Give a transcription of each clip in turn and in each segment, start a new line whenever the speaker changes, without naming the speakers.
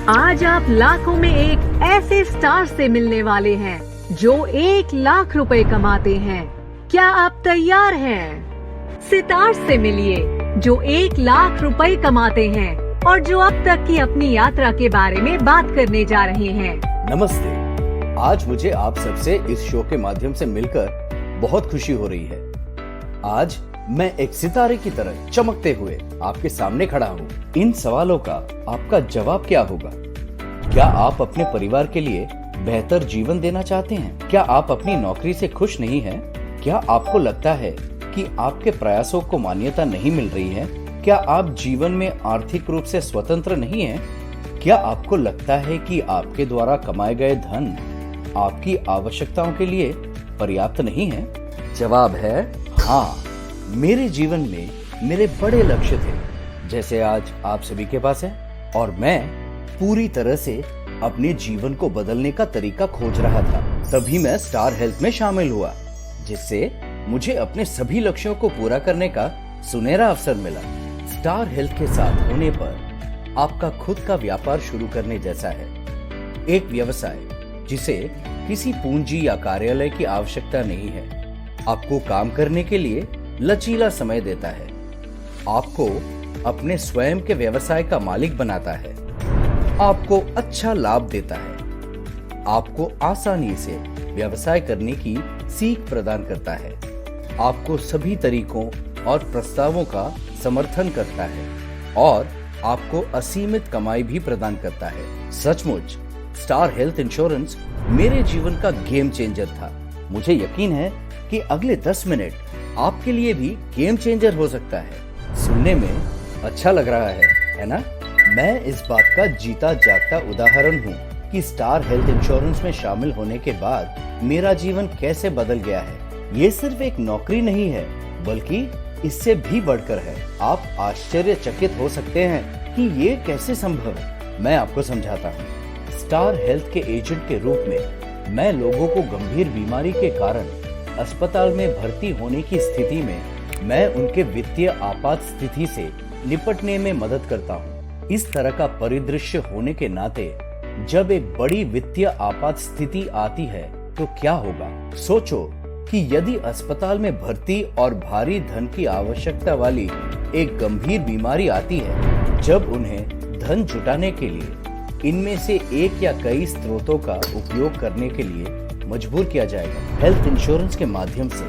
आज आप लाखों में एक ऐसे स्टार से मिलने वाले हैं जो 1 लाख रुपए कमाते हैं। क्या आप तैयार हैं? सितार से मिलिए जो 1 लाख रुपए कमाते हैं और जो अब तक की अपनी यात्रा के बारे में बात करने जा रहे हैं।
नमस्ते। आज मुझे आप सबसे इस शो के माध्यम से मिलकर बहुत खुशी हो रही है। आज मैं एक सितारे की तरह चमकते हुए आपके सामने खड़ा हूँ। इन सवालों का आपका जवाब क्या होगा? क्या आप अपने परिवार के लिए बेहतर जीवन देना चाहते हैं? क्या आप अपनी नौकरी से खुश नहीं हैं? क्या आपको लगता है कि आपके प्रयासों को मान्यता नहीं मिल रही है? क्या आप जीवन में आर्थिक रूप से स्वतंत्र नहीं हैं? क्या आपको लगता है कि आपके द्वारा कमाए गए धन आपकी आवश्यकताओं के लिए पर्याप्त नहीं है? जवाब है हाँ। मेरे जीवन में मेरे बड़े लक्ष्य थे, जैसे आज आप सभी के पास है, और मैं पूरी तरह से अपने जीवन को बदलने का तरीका खोज रहा था। तभी मैं स्टार हेल्थ में शामिल हुआ, जिससे मुझे अपने सभी लक्ष्यों को पूरा करने का सुनहरा अवसर मिला। स्टार हेल्थ के साथ होने पर आपका खुद का व्यापार शुरू करने जैसा है। एक व्यवसाय जिसे किसी पूंजी या कार्यालय की आवश्यकता नहीं है, आपको काम करने के लिए लचीला समय देता है, आपको अपने स्वयं के व्यवसाय का मालिक बनाता है, आपको अच्छा लाभ देता है, आपको आसानी से व्यवसाय करने की सीख प्रदान करता है, आपको सभी तरीकों और प्रस्तावों का समर्थन करता है और आपको असीमित कमाई भी प्रदान करता है। सचमुच स्टार हेल्थ इंश्योरेंस मेरे जीवन का गेम चेंजर था। मुझे यकीन है कि अगले 10 मिनट आपके लिए भी गेम चेंजर हो सकता है। सुनने में अच्छा लग रहा है ना? मैं इस बात का जीता जागता उदाहरण हूँ कि स्टार हेल्थ इंश्योरेंस में शामिल होने के बाद मेरा जीवन कैसे बदल गया है। ये सिर्फ एक नौकरी नहीं है, बल्कि इससे भी बढ़कर है। आप आश्चर्यचकित हो सकते हैं कि ये कैसे संभव है। मैं आपको समझाता हूँ। स्टार हेल्थ के एजेंट के रूप में मैं लोगों को गंभीर बीमारी के कारण अस्पताल में भर्ती होने की स्थिति में मैं उनके वित्तीय आपात स्थिति से निपटने में मदद करता हूँ। इस तरह का परिदृश्य होने के नाते जब एक बड़ी वित्तीय आपात स्थिति आती है तो क्या होगा? सोचो कि यदि अस्पताल में भर्ती और भारी धन की आवश्यकता वाली एक गंभीर बीमारी आती है, जब उन्हें धन जुटाने के लिए इनमें से एक या कई स्रोतों का उपयोग करने के लिए मजबूर किया जाएगा। हेल्थ इंश्योरेंस के माध्यम से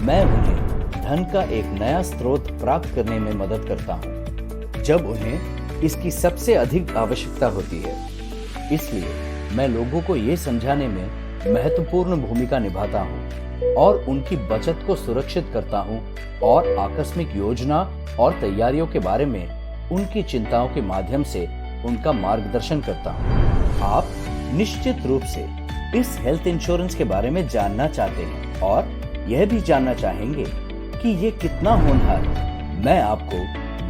मैं उन्हें धन का एक नया स्रोत प्राप्त करने में मदद करता हूँ, जब उन्हें इसकी सबसे अधिक आवश्यकता होती है। इसलिए मैं लोगों को ये समझाने में महत्वपूर्ण भूमिका निभाता हूँ और उनकी बचत को सुरक्षित करता हूँ और आकस्मिक योजना और तैयारियों के बारे में उनकी चिंताओं के माध्यम से उनका मार्गदर्शन करता हूँ। आप निश्चित रूप से इस हेल्थ इंश्योरेंस के बारे में जानना चाहते हैं और यह भी जानना चाहेंगे कि ये कितना होनहार है। मैं आपको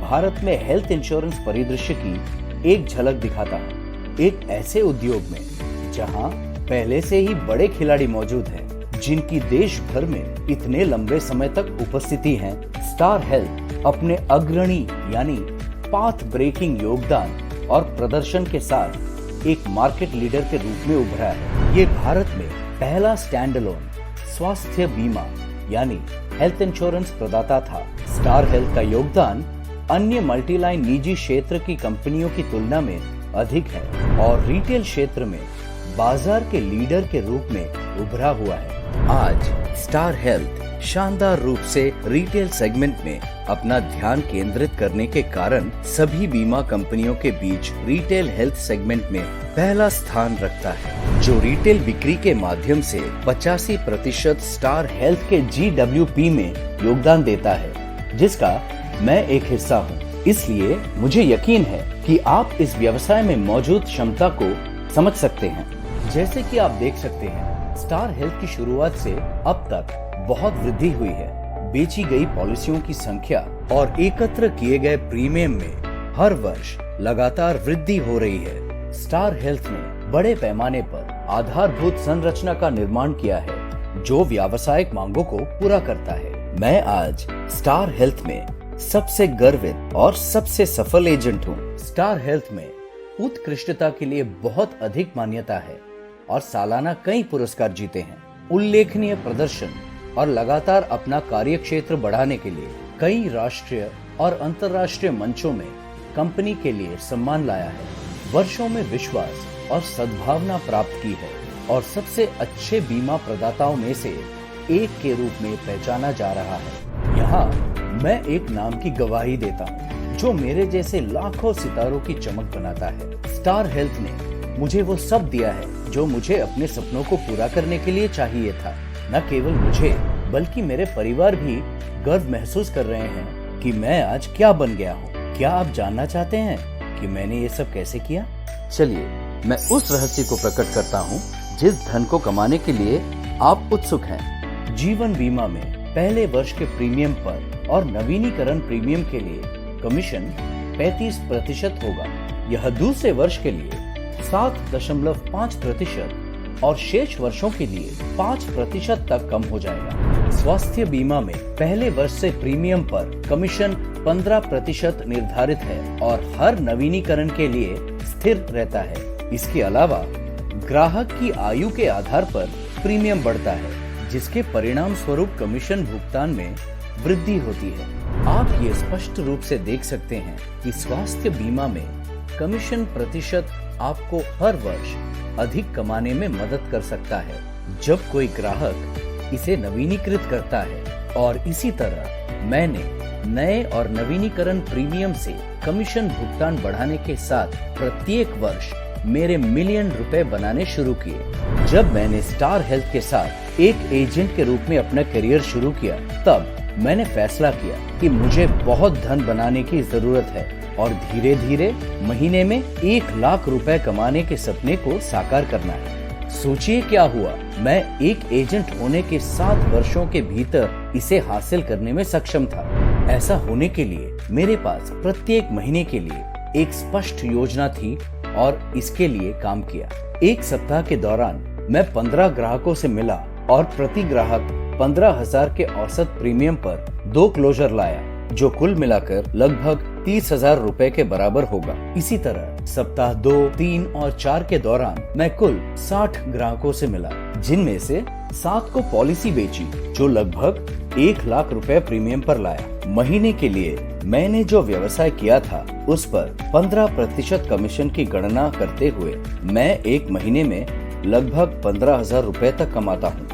भारत में हेल्थ इंश्योरेंस परिदृश्य की एक झलक दिखाता हूँ। एक ऐसे उद्योग में जहां पहले से ही बड़े खिलाड़ी मौजूद हैं, जिनकी देश भर में इतने लंबे समय तक उपस्थिति है। स्टार हेल्थ अपने अग्रणी यानी पाथ ब्रेकिंग योगदान और प्रदर्शन के साथ एक मार्केट लीडर के रूप में उभरा है। ये भारत में पहला स्टैंड अलोन स्वास्थ्य बीमा यानी हेल्थ इंश्योरेंस प्रदाता था। स्टार हेल्थ का योगदान अन्य मल्टीलाइन निजी क्षेत्र की कंपनियों की तुलना में अधिक है और रिटेल क्षेत्र में बाजार के लीडर के रूप में उभरा हुआ है। आज स्टार हेल्थ शानदार रूप से रिटेल सेगमेंट में अपना ध्यान केंद्रित करने के कारण सभी बीमा कंपनियों के बीच रिटेल हेल्थ सेगमेंट में पहला स्थान रखता है, जो रिटेल बिक्री के माध्यम से 85% स्टार हेल्थ के GWP में योगदान देता है, जिसका मैं एक हिस्सा हूँ। इसलिए मुझे यकीन है कि आप इस व्यवसाय में मौजूद क्षमता को समझ सकते हैं। जैसे कि आप देख सकते हैं, स्टार हेल्थ की शुरुआत से अब तक बहुत वृद्धि हुई है। बेची गई पॉलिसियों की संख्या और एकत्र किए गए प्रीमियम में हर वर्ष लगातार वृद्धि हो रही है। स्टार हेल्थ ने बड़े पैमाने पर आधारभूत संरचना का निर्माण किया है, जो व्यावसायिक मांगों को पूरा करता है। मैं आज स्टार हेल्थ में सबसे गर्वित और सबसे सफल एजेंट हूँ। स्टार हेल्थ में उत्कृष्टता के लिए बहुत अधिक मान्यता है और सालाना कई पुरस्कार जीते हैं। उल्लेखनीय प्रदर्शन और लगातार अपना कार्यक्षेत्र बढ़ाने के लिए कई राष्ट्रीय और अंतर्राष्ट्रीय मंचों में कंपनी के लिए सम्मान लाया है। वर्षों में विश्वास और सद्भावना प्राप्त की है और सबसे अच्छे बीमा प्रदाताओं में से एक के रूप में पहचाना जा रहा है। यहाँ मैं एक नाम की गवाही देता हूँ जो मेरे जैसे लाखों सितारों की चमक बनाता है। स्टार हेल्थ ने मुझे वो सब दिया है जो मुझे अपने सपनों को पूरा करने के लिए चाहिए था। न केवल मुझे बल्कि मेरे परिवार भी गर्व महसूस कर रहे हैं कि मैं आज क्या बन गया हूँ। क्या आप जानना चाहते हैं कि मैंने ये सब कैसे किया? चलिए मैं उस रहस्य को प्रकट करता हूँ जिस धन को कमाने के लिए आप उत्सुक हैं। जीवन बीमा में पहले वर्ष के प्रीमियम पर और नवीनीकरण प्रीमियम के लिए कमीशन 35% होगा। यह दूसरे वर्ष के लिए 7.5% और शेष वर्षों के लिए 5% तक कम हो जाएगा। स्वास्थ्य बीमा में पहले वर्ष से प्रीमियम पर कमीशन 15% निर्धारित है और हर नवीनीकरण के लिए स्थिर रहता है। इसके अलावा ग्राहक की आयु के आधार पर प्रीमियम बढ़ता है, जिसके परिणाम स्वरूप कमीशन भुगतान में वृद्धि होती है। आप ये स्पष्ट रूप से देख सकते हैं कि स्वास्थ्य बीमा में कमीशन प्रतिशत आपको हर वर्ष अधिक कमाने में मदद कर सकता है जब कोई ग्राहक इसे नवीनीकृत करता है। और इसी तरह मैंने नए और नवीनीकरण प्रीमियम से कमीशन भुगतान बढ़ाने के साथ प्रत्येक वर्ष मेरे मिलियन रुपए बनाने शुरू किए। जब मैंने स्टार हेल्थ के साथ एक एजेंट के रूप में अपना करियर शुरू किया, तब मैंने फैसला किया कि मुझे बहुत धन बनाने की जरूरत है और धीरे धीरे महीने में 1 लाख रुपए कमाने के सपने को साकार करना है। सोचिए क्या हुआ, मैं एक एजेंट होने के 7 वर्षों के भीतर इसे हासिल करने में सक्षम था। ऐसा होने के लिए मेरे पास प्रत्येक महीने के लिए एक स्पष्ट योजना थी और इसके लिए काम किया। एक सप्ताह के दौरान मैं 15 ग्राहकों से मिला और प्रति ग्राहक 15,000 के औसत प्रीमियम पर 2 क्लोजर लाया, जो कुल मिलाकर लगभग 30,000 रुपए के बराबर होगा। इसी तरह सप्ताह 2, 3 और 4 के दौरान मैं कुल 60 ग्राहकों से मिला, जिनमें से 7 को पॉलिसी बेची, जो लगभग 1 लाख रुपए प्रीमियम पर लाया। महीने के लिए मैंने जो व्यवसाय किया था उस पर 15% कमीशन की गणना करते हुए मैं एक महीने में लगभग 15,000 रुपए तक कमाता हूँ।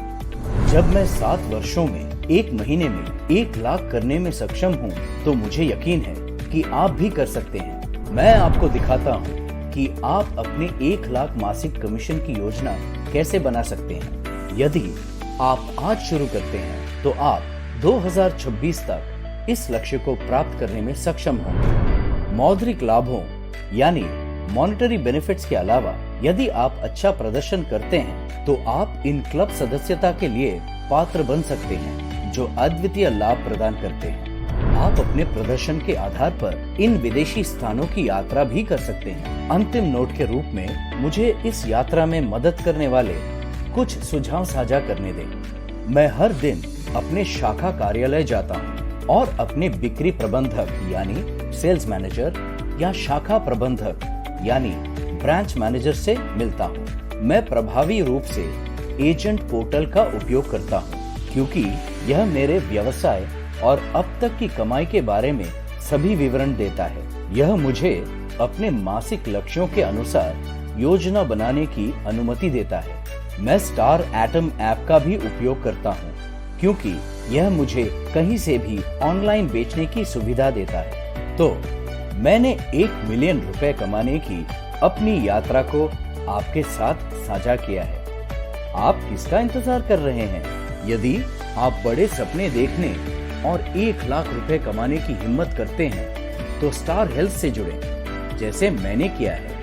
जब मैं 7 वर्षों में एक महीने में 1 लाख करने में सक्षम हूँ, तो मुझे यकीन है कि आप भी कर सकते हैं। मैं आपको दिखाता हूँ कि आप अपने 1 लाख मासिक कमीशन की योजना कैसे बना सकते हैं। यदि आप आज शुरू करते हैं तो आप 2026 तक इस लक्ष्य को प्राप्त करने में सक्षम होंगे। मौद्रिक लाभों यानी मॉनेटरी बेनिफिट्स के अलावा यदि आप अच्छा प्रदर्शन करते हैं तो आप इन क्लब सदस्यता के लिए पात्र बन सकते हैं, जो अद्वितीय लाभ प्रदान करते हैं। आप अपने प्रदर्शन के आधार पर इन विदेशी स्थानों की यात्रा भी कर सकते हैं। अंतिम नोट के रूप में मुझे इस यात्रा में मदद करने वाले कुछ सुझाव साझा करने दें। मैं हर दिन अपने शाखा कार्यालय जाता हूँ और अपने बिक्री प्रबंधक यानी सेल्स मैनेजर या शाखा प्रबंधक यानी ब्रांच मैनेजर से मिलता हूँ। मैं प्रभावी रूप से एजेंट पोर्टल का उपयोग करता हूँ, क्योंकि यह मेरे व्यवसाय और अब तक की कमाई के बारे में सभी विवरण देता है। यह मुझे अपने मासिक लक्ष्यों के अनुसार योजना बनाने की अनुमति देता है। मैं स्टार एटम ऐप का भी उपयोग करता हूँ, क्योंकि यह मुझे कहीं से भी ऑनलाइन बेचने की सुविधा देता है। तो मैंने 1 मिलियन रुपए कमाने की अपनी यात्रा को आपके साथ साझा किया है। आप किसका इंतजार कर रहे हैं? यदि आप बड़े सपने देखने और 1 लाख रुपए कमाने की हिम्मत करते हैं तो स्टार हेल्थ से जुड़ें, जैसे मैंने किया है।